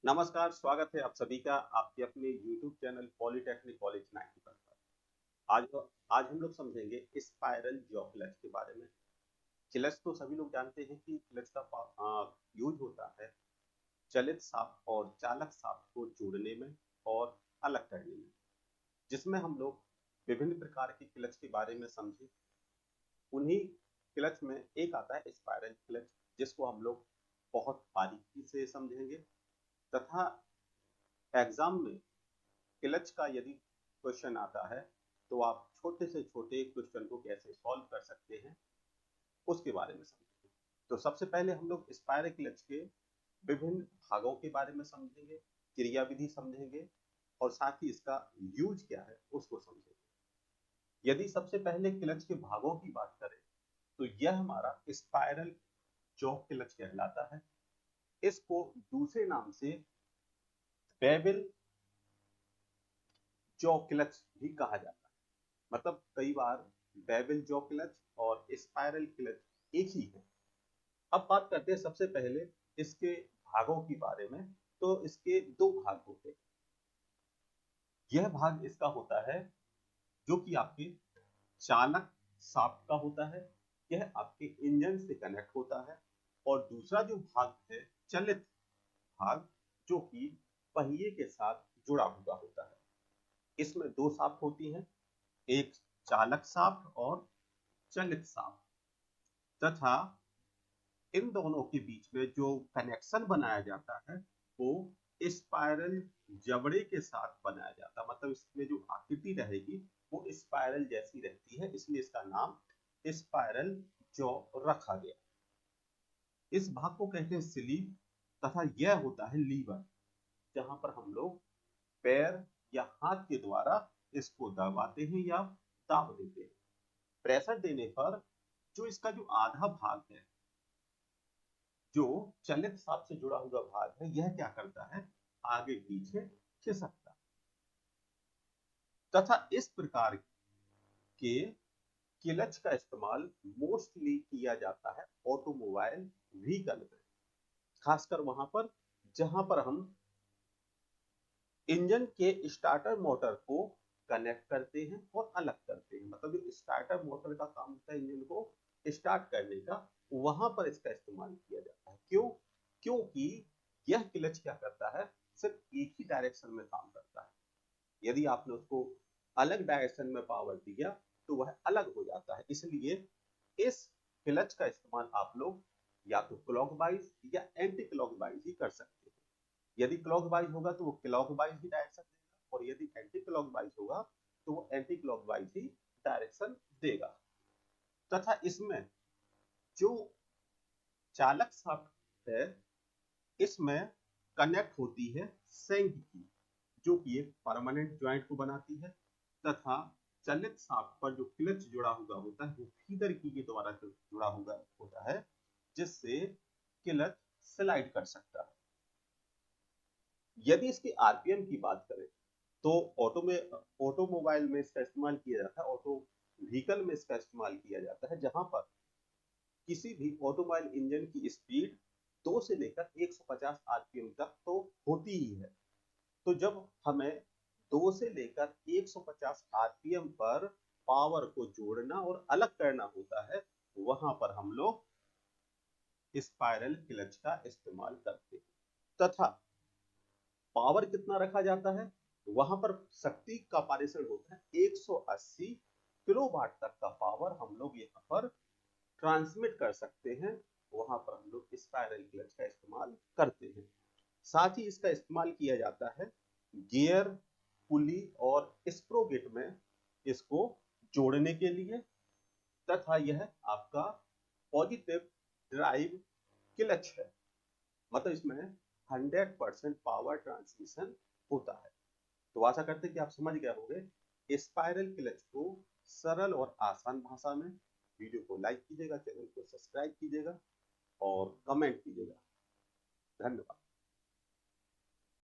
नमस्कार, स्वागत है आप सभी का आपके अपने YouTube चैनल पॉलीटेक्निक कॉलेज 90 पर। आज आज हम लोग समझेंगे स्पाइरल जॉ क्लच के बारे में। क्लच तो सभी लोग जानते हैं कि क्लच का यूज होता है चलित शाफ्ट और चालक शाफ्ट को जोड़ने में और अलग करने में, जिसमें हम लोग विभिन्न प्रकार के क्लच के बारे में समझे। उन्हीं क्लच में एक आता है स्पाइरल क्लच, जिसको हम लोग बहुत बारीकी से समझेंगे तथा एग्जाम में क्लच का यदि क्वेश्चन आता है तो आप छोटे से छोटे क्वेश्चन को कैसे सॉल्व कर सकते हैं उसके बारे में समझेंगे। तो सबसे पहले हम लोग स्पाइरल क्लच के विभिन्न भागों के बारे में समझेंगे, क्रियाविधि समझेंगे और साथ ही इसका यूज क्या है उसको समझेंगे। यदि सबसे पहले क्लच के भागों की बात करें तो यह हमारा स्पाइरल जॉ क्लच कहलाता है। इसको दूसरे नाम से बेवल जॉ क्लच भी कहा जाता है। मतलब कई बार बेवल जॉ क्लच और स्पाइरल क्लच एक ही है। अब बात करते हैं सबसे पहले इसके भागों के बारे में। तो इसके दो भाग होते हैं। यह भाग इसका होता है जो कि आपके चालक शाफ्ट का होता है, यह आपके इंजन से कनेक्ट होता है। और दूसरा जो भाग है चलित भाग, जो कि पहिए के साथ जुड़ा हुआ होता है। इसमें दो शाफ्ट होती हैं, एक चालक शाफ्ट और चलित शाफ्ट, तथा इन दोनों के बीच में जो कनेक्शन बनाया जाता है वो स्पाइरल जबड़े के साथ बनाया जाता है। मतलब इसमें जो आकृति रहेगी वो स्पाइरल जैसी रहती है, इसलिए इसका नाम स्पाइरल जॉ रखा गया। इस भाग को कहते हैं स्लीव, तथा यह होता है लीवर, जहां पर हम लोग पैर या हाथ के द्वारा इसको दबाते हैं या दाब देते हैं। प्रेशर देने पर जो इसका जो आधा भाग है, जो चलित शाफ्ट से जुड़ा हुआ भाग है, यह क्या करता है, आगे पीछे खिसकता है। तथा इस प्रकार के क्लच का इस्तेमाल मोस्टली किया जाता है ऑटोमोबाइल व्हीकल में, खासकर वहां पर जहां पर हम इंजन के स्टार्टर मोटर को कनेक्ट करते हैं और अलग करते हैं। मतलब जो स्टार्टर मोटर का काम होता है इंजन को स्टार्ट करने का, वहां पर इसका इस्तेमाल किया जाता है। क्यों? क्योंकि यह क्लच क्या करता है, सिर्फ एक ही डायरेक्शन में काम करता है। यदि आपने उसको अलग डायरेक्शन में पावर दिया तो वह अलग हो जाता है। इसलिए इस क्लच का इस्तेमाल आप लोग या तो क्लॉकवाइज या एंटी क्लॉकवाइज ही कर सकते हैं। यदि क्लॉकवाइज होगा तो वो क्लॉकवाइज ही डायरेक्शन देगा, और यदि एंटी क्लॉकवाइज होगा तो वो एंटी क्लॉकवाइज ही डायरेक्शन देगा। तथा इसमें जो चालक शाफ्ट है, इसमें कनेक्ट होती है सेंक की, जो कि एक परमानेंट ज्वाइंट को बनाती है। तथा चलित शाफ्ट पर जो क्लच जुड़ा हुआ होता है वो फीडर की के द्वारा जुड़ा हुआ होता है, जिससे क्लच स्लाइड कर सकता है। यदि इसके आरपीएम की बात करें तो ऑटोमोबाइल में इसका इस्तेमाल किया जाता है, ऑटो व्हीकल में इसका इस्तेमाल किया जाता है, जहां पर किसी भी ऑटोमोबाइल इंजन की स्पीड 2 से लेकर 150 आरपीएम तक तो होती ही है। तो जब हमें 2 से लेकर 150 आरपीएम पर पावर को जोड़ना और अलग करना होता है, वहां पर हम लोग स्पाइरल क्लच का इस्तेमाल करते हैं। तथा पावर कितना रखा जाता है, वहां पर शक्ति का पारेषण होता है 180 किलोवाट तक का पावर हम लोग यहाँ पर ट्रांसमिट कर सकते हैं। वहां पर हम लोग स्पाइरल क्लच का इस्तेमाल करते हैं। साथ ही इसका इस्तेमाल किया जाता है गियर, पुली और स्प्रोगेट में इसको जोड़ने के लिए। तथा यह आपका पॉजिटिव ड्राइव क्लच है, मतलब इसमें 100% पावर ट्रांसमिशन होता है। तो आशा करते हैं कि आप समझ गए होंगे स्पाइरल क्लच को सरल और आसान भाषा में। वीडियो को लाइक कीजिएगा, चैनल को सब्सक्राइब कीजिएगा और कमेंट कीजिएगा। धन्यवाद।